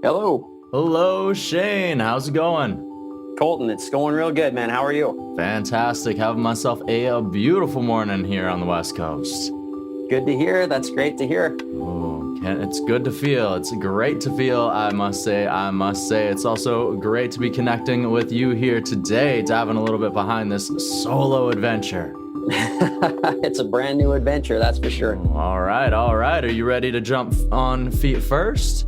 Hello, Hello, Shane. How's it going? Colton. It's going real good, man. How are you? Fantastic. Having myself a beautiful morning here on the West Coast. Good to hear. That's great to hear. It's good to feel. It's great to feel, I must say. It's also great to be connecting with you here today, diving a little bit behind this solo adventure. It's a brand new adventure, that's for sure. All right. Are you ready to jump on feet first?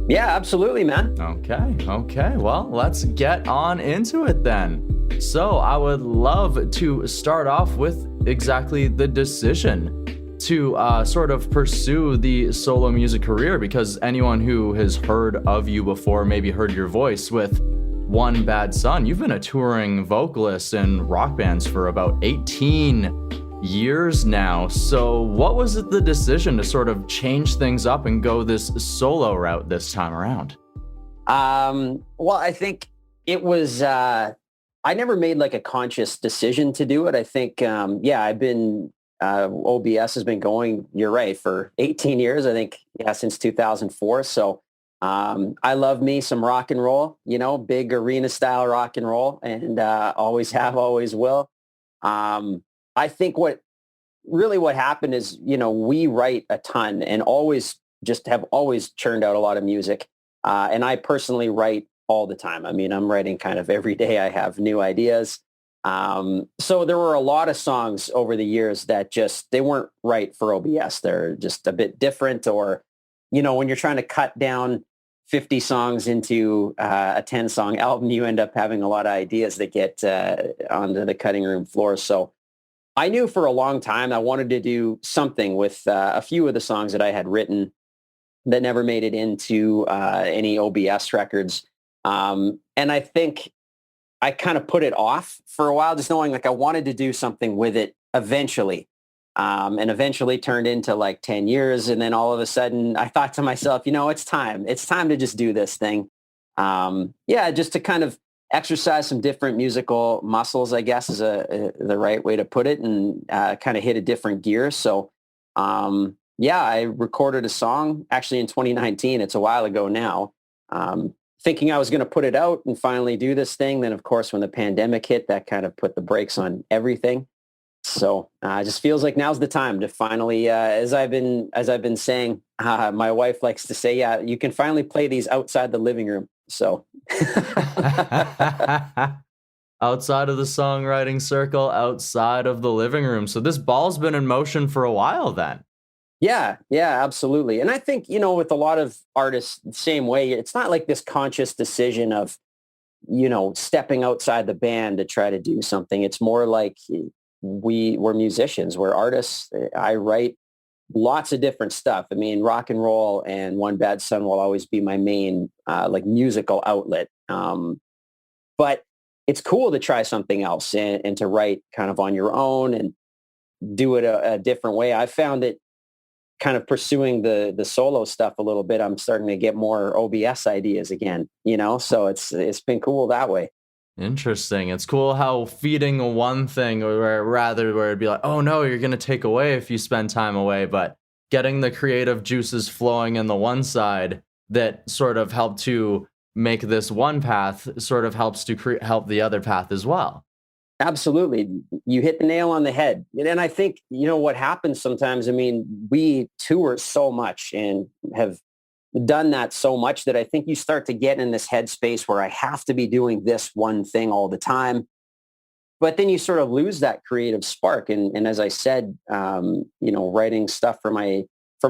Yeah, absolutely, man. Okay. Well, let's get on into it then. So I would love to start off with exactly the decision to sort of pursue the solo music career, because anyone who has heard of you before, maybe heard your voice with One Bad Son, you've been a touring vocalist in rock bands for about 18 years now. So what was the decision to sort of change things up and go this solo route this time around? Well, I think it was, I never made like a conscious decision to do it. I think, I've been, OBS has been going, you're right, for 18 years, I think, since 2004. So I love me some rock and roll, big arena style rock and roll, and always have, always will. I think what happened is, we write a ton and have always churned out a lot of music. And I personally write all the time. I mean, I'm writing kind of every day. I have new ideas. So there were a lot of songs over the years that they weren't right for OBS. They're just a bit different, or, when you're trying to cut down 50 songs into a 10-song album, you end up having a lot of ideas that get onto the cutting room floor. So I knew for a long time I wanted to do something with a few of the songs that I had written that never made it into any OBS records. And I think I kind of put it off for a while, just knowing like I wanted to do something with it eventually. And eventually turned into like 10 years. And then all of a sudden I thought to myself, it's time. It's time to just do this thing. Just to kind of exercise some different musical muscles, I guess is the right way to put it, and kind of hit a different gear. So I recorded a song actually in 2019. It's a while ago now. Thinking I was going to put it out and finally do this thing. Then, of course, when the pandemic hit, that kind of put the brakes on everything. So it just feels like now's the time to finally, as I've been saying, my wife likes to say, you can finally play these outside the living room. So outside of the songwriting circle, outside of the living room. So this ball's been in motion for a while then. Yeah, absolutely. And I think, with a lot of artists, same way, it's not like this conscious decision of, stepping outside the band to try to do something. It's more like we're musicians, we're artists. I write lots of different stuff. I mean, rock and roll and One Bad Son will always be my main musical outlet. But it's cool to try something else and to write kind of on your own and do it a different way. I found it kind of pursuing the solo stuff a little bit. I'm starting to get more OBS ideas again, so it's been cool that way. Interesting. It's cool how feeding one thing where it'd be like, oh no, you're going to take away if you spend time away, but getting the creative juices flowing in the one side that sort of help to make this one path sort of helps to help the other path as well. Absolutely. You hit the nail on the head. And I think, what happens sometimes, I mean, we tour so much and have done that so much that I think you start to get in this headspace where I have to be doing this one thing all the time. But then you sort of lose that creative spark. And as I said, writing stuff for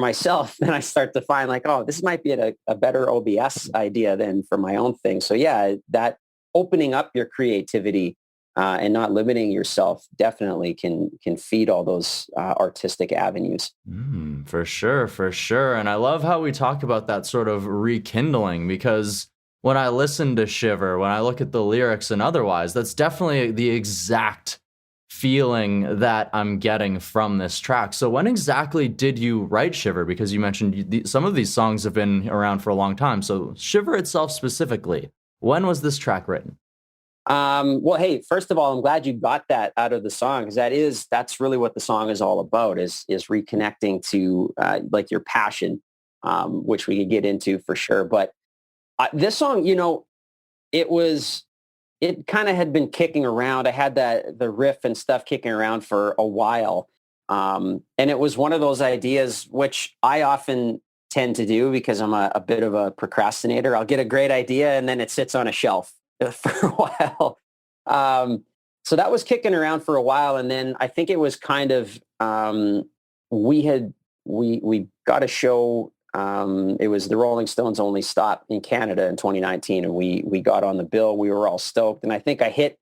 myself, then I start to find like, oh, this might be a better OBS idea than for my own thing. So that opening up your creativity and not limiting yourself definitely can feed all those artistic avenues. For sure. And I love how we talk about that sort of rekindling, because when I listen to Shiver, when I look at the lyrics and otherwise, that's definitely the exact feeling that I'm getting from this track. So when exactly did you write Shiver? Because you mentioned some of these songs have been around for a long time. So Shiver itself specifically, when was this track written? Well, hey, first of all, I'm glad you got that out of the song, because that's really what the song is all about, is reconnecting to like your passion, which we could get into for sure. But This song, it kind of had been kicking around. I had the riff and stuff kicking around for a while. And it was one of those ideas which I often tend to do because I'm a bit of a procrastinator. I'll get a great idea and then it sits on a shelf for a while. So that was kicking around for a while. And then I think it was kind of, we got a show. It was the Rolling Stones' only stop in Canada in 2019, and we got on the bill. We were all stoked, and I think I hit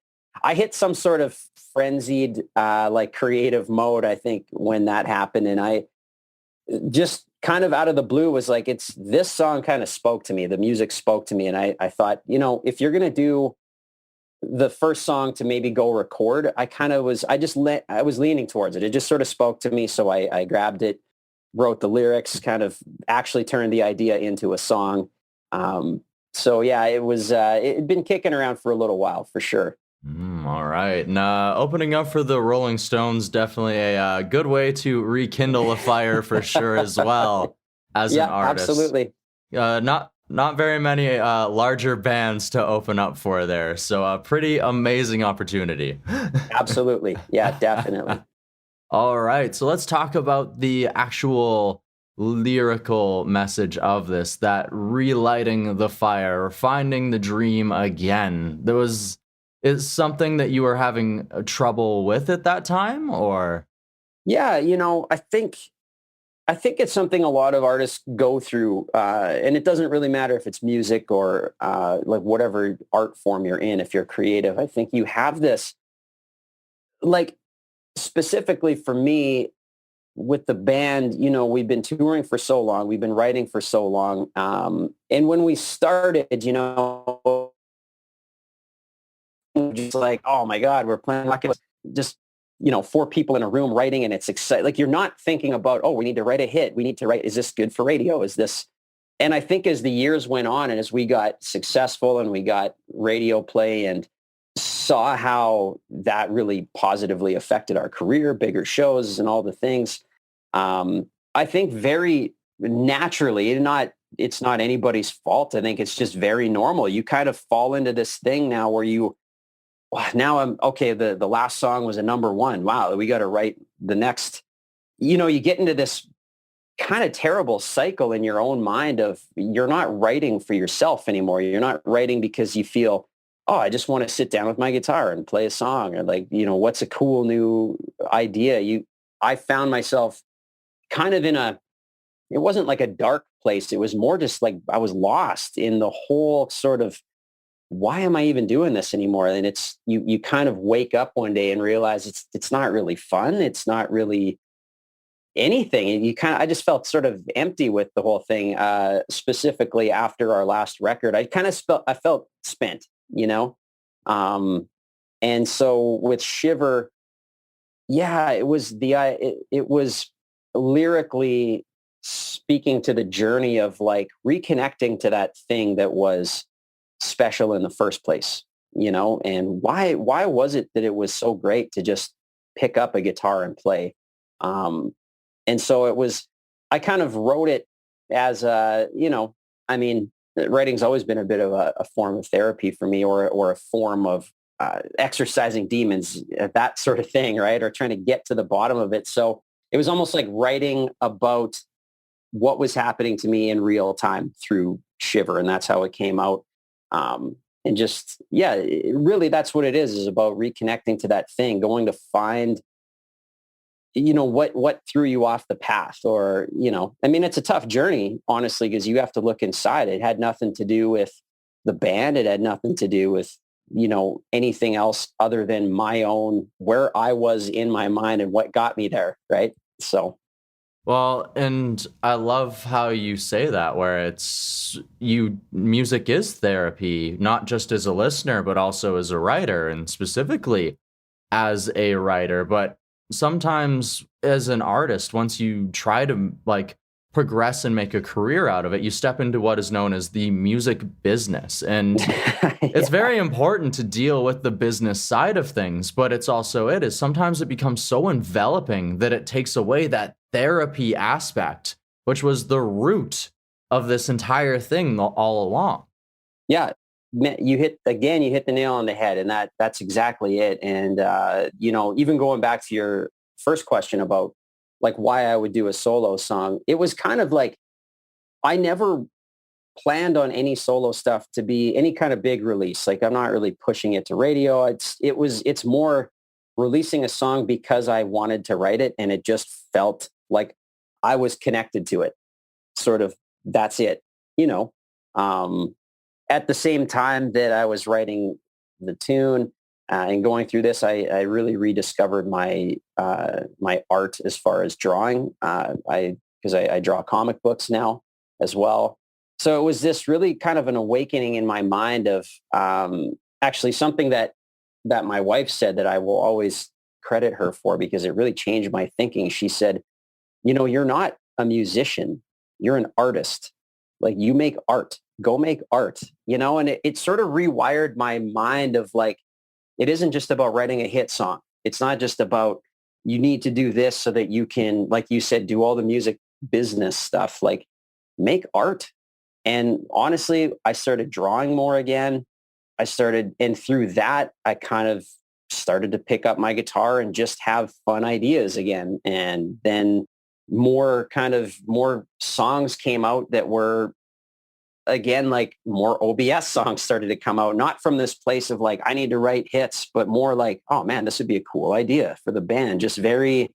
some sort of frenzied like creative mode. I think when that happened, and I just kind of out of the blue was like, this song kind of spoke to me. The music spoke to me, and I thought, if you're gonna do the first song to maybe go record, I was leaning towards it. It just sort of spoke to me, so I grabbed it, wrote the lyrics, kind of actually turned the idea into a song. So yeah, it'd been kicking around for a little while for sure. All right. Now, opening up for the Rolling Stones, definitely a good way to rekindle a fire for sure as well as an artist. Absolutely. Not very many larger bands to open up for there. So a pretty amazing opportunity. Absolutely. Yeah, definitely. All right, so let's talk about the actual lyrical message of this, that relighting the fire, or finding the dream again. Is something that you were having trouble with at that time, or? Yeah, I think it's something a lot of artists go through, and it doesn't really matter if it's music or like whatever art form you're in. If you're creative, I think you have this, like, specifically for me with the band, we've been touring for so long, we've been writing for so long. And when we started, just like, oh my God, we're playing like it was just, four people in a room writing, and it's exciting. Like, you're not thinking about, oh, we need to write a hit. We need to write, is this good for radio? Is this? And I think as the years went on and as we got successful and we got radio play and saw how that really positively affected our career, bigger shows and all the things. I think very naturally, it's not anybody's fault. I think it's just very normal. You kind of fall into this thing now where now I'm okay. The last song was a number one. Wow. We got to write the next, you get into this kind of terrible cycle in your own mind of you're not writing for yourself anymore. You're not writing because you feel, oh, I just want to sit down with my guitar and play a song, or like, what's a cool new idea? I found myself kind of it wasn't like a dark place. It was more just like I was lost in the whole sort of, why am I even doing this anymore? And it's, you kind of wake up one day and realize it's not really fun. It's not really anything. And I just felt sort of empty with the whole thing. Specifically after our last record, I felt spent. And so with Shiver, yeah, it was lyrically speaking to the journey of like reconnecting to that thing that was special in the first place, and why was it that it was so great to just pick up a guitar and play? And so I kind of wrote it as writing's always been a bit of a form of therapy for me, or a form of exercising demons, that sort of thing, right? Or trying to get to the bottom of it. So it was almost like writing about what was happening to me in real time through Shiver, and that's how it came out. And just, yeah, really, that's what it is about reconnecting to that thing, going to find, what threw you off the path, or, it's a tough journey, honestly, because you have to look inside. It had nothing to do with the band. It had nothing to do with, anything else other than my own, where I was in my mind and what got me there. Right. So. Well, and I love how you say that, where music is therapy, not just as a listener, but also as a writer, and specifically as a writer. But sometimes as an artist, once you try to like progress and make a career out of it, you step into what is known as the music business. And it's very important to deal with the business side of things, but sometimes it becomes so enveloping that it takes away that therapy aspect, which was the root of this entire thing all along. Yeah, you hit the nail on the head, and that's exactly it. And even going back to your first question about like why I would do a solo song, it was kind of like I never planned on any solo stuff to be any kind of big release. Like I'm not really pushing it to radio. It's more releasing a song because I wanted to write it, and it just felt like I was connected to it. Sort of, that's it, you know. Um, at the same time that I was writing the tune and going through this, I really rediscovered my art as far as drawing. I draw comic books now as well. So it was this really kind of an awakening in my mind of actually something that my wife said that I will always credit her for because it really changed my thinking. She said, you're not a musician, you're an artist. Like you make art, go make art, and it sort of rewired my mind of like, it isn't just about writing a hit song. It's not just about you need to do this so that you can, like you said, do all the music business stuff, like make art. And honestly, I started drawing more again. And through that, I kind of started to pick up my guitar and just have fun ideas again. And then more songs came out that were, again, like more OBS songs started to come out, not from this place of like, I need to write hits, but more like, oh man, this would be a cool idea for the band. It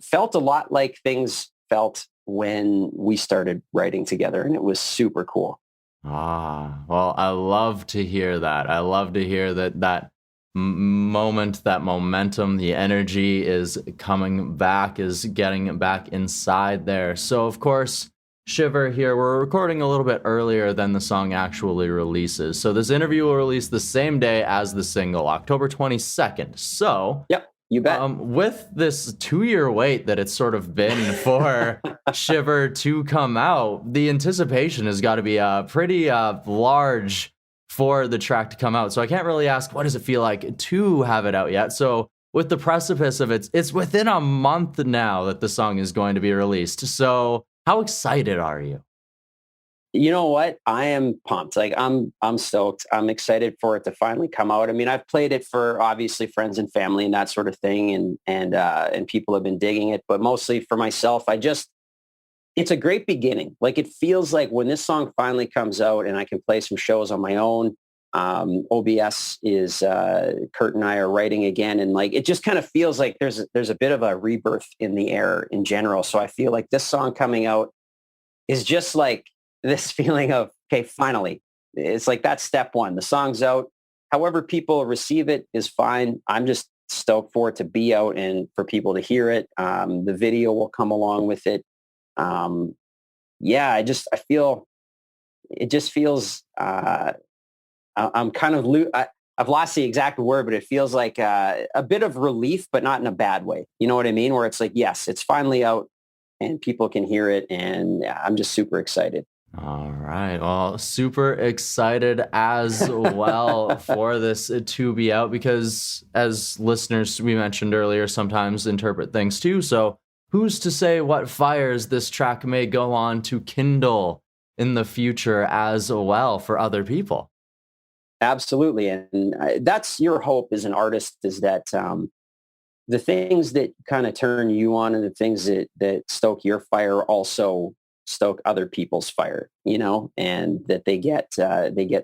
felt a lot like things felt when we started writing together, and it was super cool. Well, I love to hear that. I love to hear that moment, that momentum, the energy is coming back, is getting back inside there. So, of course, Shiver here, we're recording a little bit earlier than the song actually releases. So this interview will release the same day as the single, October 22nd. So, yep. You bet. With this 2-year wait that it's sort of been for Shiver to come out, the anticipation has got to be pretty large for the track to come out. So I can't really ask, what does it feel like to have it out yet? So with the precipice of it's within a month now that the song is going to be released. So how excited are you? You know what? I am pumped. Like I'm stoked. I'm excited for it to finally come out. I mean, I've played it for obviously friends and family and that sort of thing. And people have been digging it, but mostly for myself, it's a great beginning. Like it feels like when this song finally comes out and I can play some shows on my own, OBS is, Kurt and I are writing again. And like, it just kind of feels like there's a bit of a rebirth in the air in general. So I feel like this song coming out is just like, this feeling of, okay, finally, it's like that's step one. The song's out. However people receive it is fine. I'm just stoked for it to be out and for people to hear it. The video will come along with it. I feel, it just feels, I'm kind of, I've lost the exact word, but it feels like a bit of relief, but not in a bad way. You know what I mean? Where it's like, yes, it's finally out and people can hear it. And I'm just super excited. All right. Well, super excited as well for this to be out because as listeners, we mentioned earlier, sometimes interpret things too. So who's to say what fires this track may go on to kindle in the future as well for other people? Absolutely. And that's your hope as an artist, is that the things that kind of turn you on and the things that stoke your fire also stoke other people's fire, and that they get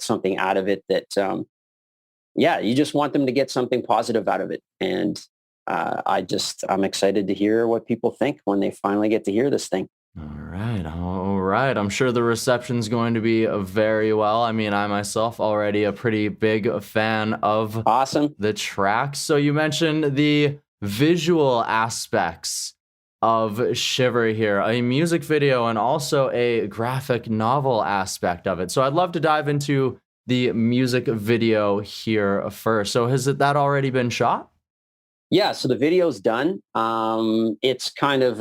something out of it that, you just want them to get something positive out of it. And I'm excited to hear what people think when they finally get to hear this thing. All right. I'm sure the reception's going to be very well. I mean, I myself already a pretty big fan of the track. So you mentioned the visual aspects of Shiver here, a music video and also a graphic novel aspect of it. So I'd love to dive into the music video here first. So has that already been shot? Yeah, so the video's done. It's kind of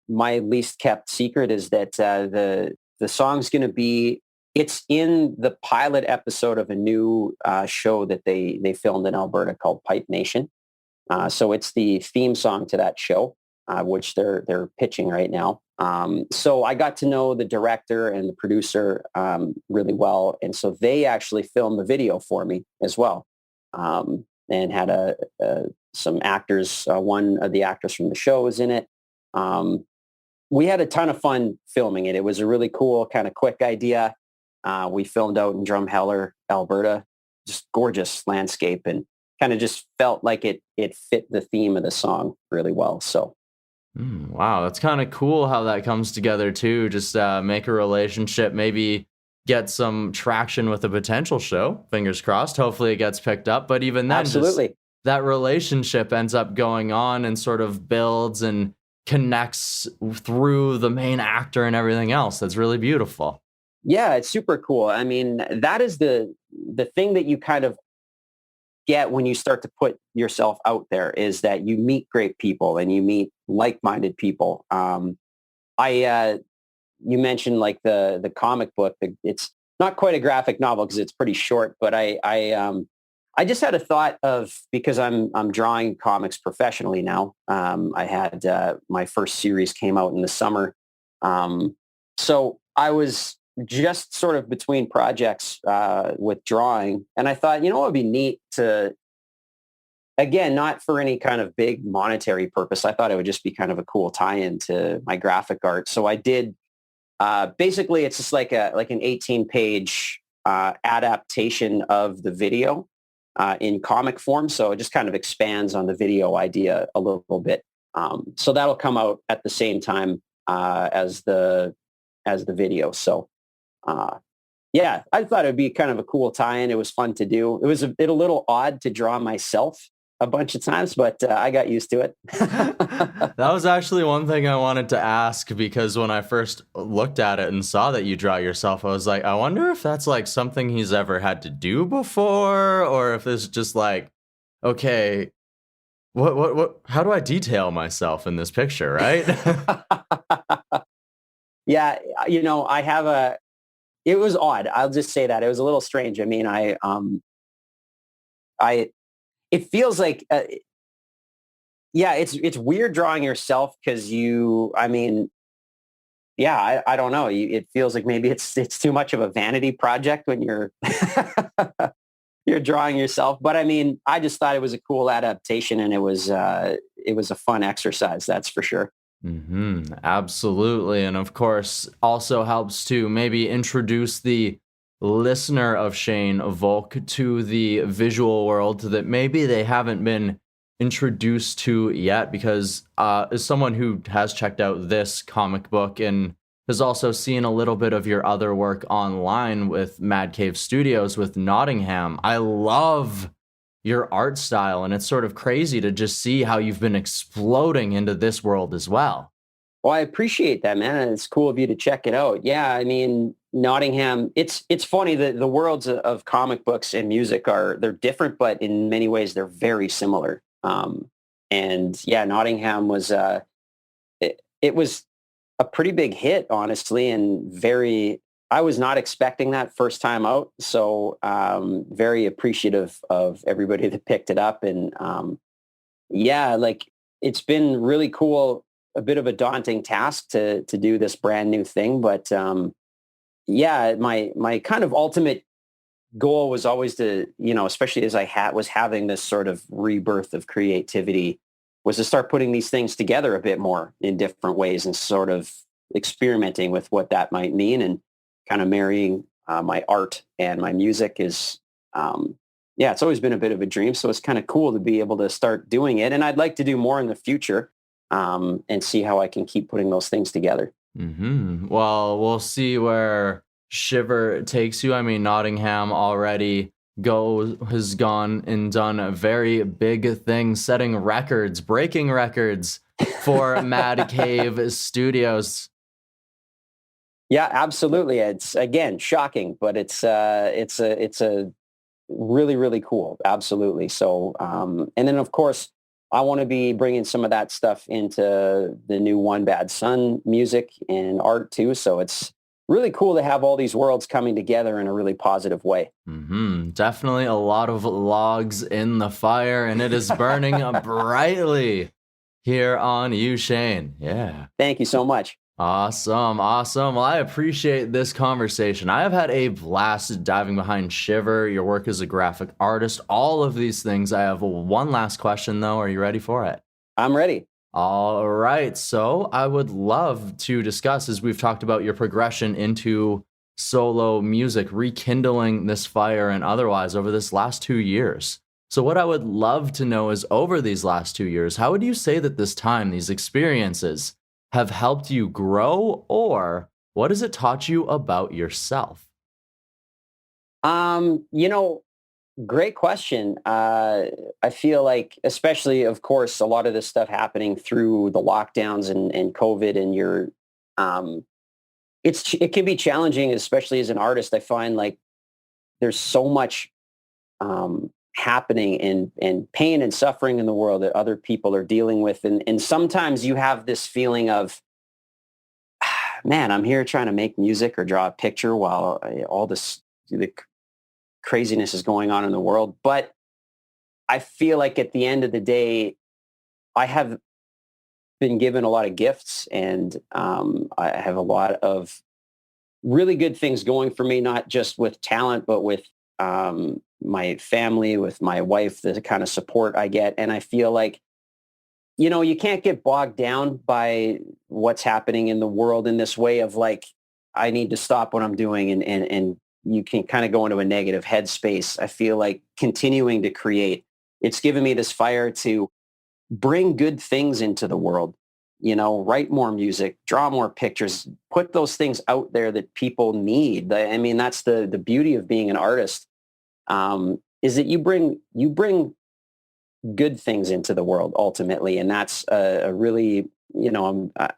my least kept secret is that the song's going to be, it's in the pilot episode of a new show that they filmed in Alberta called Pipe Nation. So it's the theme song to that show. which they're pitching right now. So I got to know the director and the producer really well, and so they actually filmed the video for me as well, and had some actors. One of the actors from the show was in it. We had a ton of fun filming it. It was a really cool, kind of quick idea. We filmed out in Drumheller, Alberta, just gorgeous landscape, and kind of just felt like it fit the theme of the song really well. So. Wow, that's kind of cool how that comes together too. Just make a relationship, maybe get some traction with a potential show. Fingers crossed. Hopefully it gets picked up. But even then, Absolutely. Just that relationship ends up going on and sort of builds and connects through the main actor and everything else. That's really beautiful. Yeah, it's super cool. I mean, that is the thing that you kind of get when you start to put yourself out there, is that you meet great people and you meet like-minded people. You mentioned like the comic book. It's not quite a graphic novel because it's pretty short, but I just had a thought of, because I'm drawing comics professionally now. I had my first series came out in the summer. So I was just sort of between projects with drawing. And I thought, what would be neat to, again, not for any kind of big monetary purpose. I thought it would just be kind of a cool tie-in to my graphic art. So I did, basically it's just like an 18-page adaptation of the video in comic form. So it just kind of expands on the video idea a little bit. So that'll come out at the same time as the video. So yeah, I thought it would be kind of a cool tie-in. It was fun to do. It was a little odd to draw myself a bunch of times, but I got used to it. That was actually one thing I wanted to ask, because when I first looked at it and saw that you draw yourself, I was like, I wonder if that's like something he's ever had to do before, or if it's just like, okay, what, how do I detail myself in this picture, right? Yeah, I have it was odd. I'll just say that. It was a little strange. I mean, it feels like, yeah, it's weird drawing yourself because I don't know. It feels like maybe it's too much of a vanity project when you're you're drawing yourself. But I mean, I just thought it was a cool adaptation, and it was a fun exercise. That's for sure. Absolutely. And of course, also helps to maybe introduce the listener of Shane Volk to the visual world that maybe they haven't been introduced to yet, because as someone who has checked out this comic book and has also seen a little bit of your other work online with Mad Cave Studios with Nottingham, I love your art style, and it's sort of crazy to just see how you've been exploding into this world as well. Well, I appreciate that, man. It's cool of you to check it out. Yeah, I mean, Nottingham, it's funny that the worlds of comic books and music they're different, but in many ways they're very similar. And yeah, Nottingham was it was a pretty big hit, honestly, and I was not expecting that first time out. So very appreciative of everybody that picked it up. And yeah, like it's been really cool, a bit of a daunting task to do this brand new thing. But yeah, my kind of ultimate goal was always to, especially as I was having this sort of rebirth of creativity, was to start putting these things together a bit more in different ways and sort of experimenting with what that might mean, and kind of marrying my art and my music is, it's always been a bit of a dream. So it's kind of cool to be able to start doing it. And I'd like to do more in the future and see how I can keep putting those things together. Well, we'll see where Shiver takes you. I mean, Nottingham already has gone and done a very big thing, setting records, breaking records for Mad Cave Studios. Yeah, absolutely. It's, again, shocking, but it's a really, really cool. Absolutely. So, and then of course, I want to be bringing some of that stuff into the new One Bad Son music and art too. So it's really cool to have all these worlds coming together in a really positive way. Definitely a lot of logs in the fire, and it is burning brightly. here on you, Shane. Yeah. Thank you so much. Awesome. Awesome. Well, I appreciate this conversation. I have had a blast diving behind Shiver, your work as a graphic artist, all of these things. I have one last question, though. Are you ready for it? I'm ready. All right. So I would love to discuss, as we've talked about, your progression into solo music, rekindling this fire and otherwise over this last 2 years. So what I would love to know is, over these last 2 years, how would you say that this time, these experiences, have helped you grow, or what has it taught you about yourself? You know, great question. I feel like, especially, of course, a lot of this stuff happening through the lockdowns and COVID, and um, it can be challenging, especially as an artist. I find like there's so much happening and pain and suffering in the world that other people are dealing with, and sometimes you have this feeling of, man, I'm here trying to make music or draw a picture while all this the craziness is going on in the world. But I feel like at the end of the day, I have been given a lot of gifts, and I have a lot of really good things going for me, not just with talent, but with my family, with my wife, the kind of support I get. And I feel like, you can't get bogged down by what's happening in the world in this way of like, I need to stop what I'm doing. And you can kind of go into a negative headspace. I feel like continuing to create, it's given me this fire to bring good things into the world, write more music, draw more pictures, put those things out there that people need. I mean, that's the beauty of being an artist, is that you bring good things into the world ultimately. And that's a really,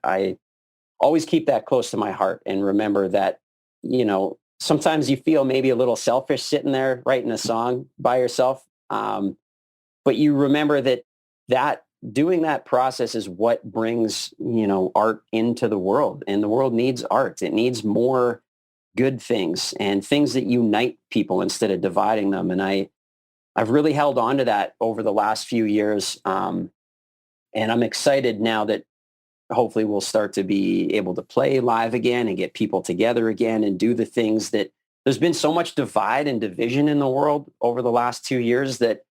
I always keep that close to my heart, and remember that, sometimes you feel maybe a little selfish sitting there writing a song by yourself. But you remember that doing that process is what brings, art into the world, and the world needs art. It needs more good things and things that unite people instead of dividing them. And I've really held on to that over the last few years. And I'm excited now that hopefully we'll start to be able to play live again and get people together again and do the things that there's been so much divide and division in the world over the last 2 years, that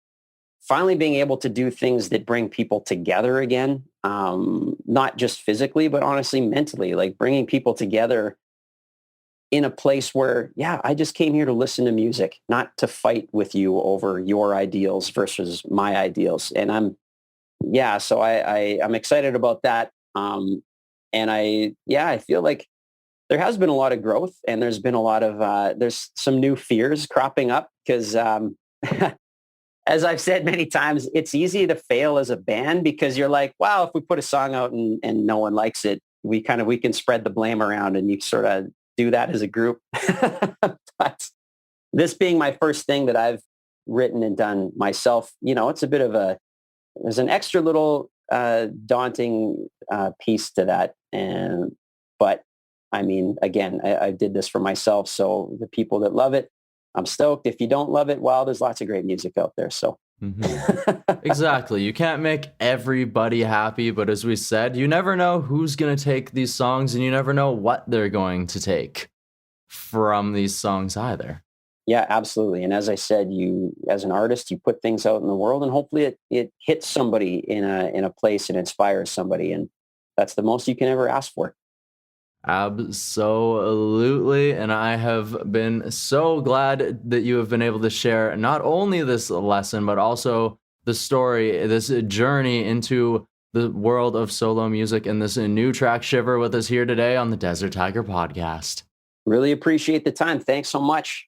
finally being able to do things that bring people together again, not just physically, but honestly, mentally, like bringing people together in a place where, yeah, I just came here to listen to music, not to fight with you over your ideals versus my ideals. And I'm excited about that. And I feel like there has been a lot of growth, and there's been a lot of, there's some new fears cropping up because, as I've said many times, it's easy to fail as a band because you're like, wow, if we put a song out and no one likes it, we can spread the blame around, and you sort of do that as a group. But this being my first thing that I've written and done myself, it's a bit of there's an extra little daunting piece to that. But I mean, again, I did this for myself. So the people that love it, I'm stoked. If you don't love it, well, there's lots of great music out there. So Exactly. You can't make everybody happy, but as we said, you never know who's going to take these songs, and you never know what they're going to take from these songs either. Yeah, absolutely. And as I said, you, as an artist, you put things out in the world, and hopefully it hits somebody in a place and inspires somebody. And that's the most you can ever ask for. Absolutely. And I have been so glad that you have been able to share not only this lesson, but also the story, this journey into the world of solo music, and this new track, Shiver, with us here today on the Desert Tiger Podcast. Really appreciate the time. Thanks so much.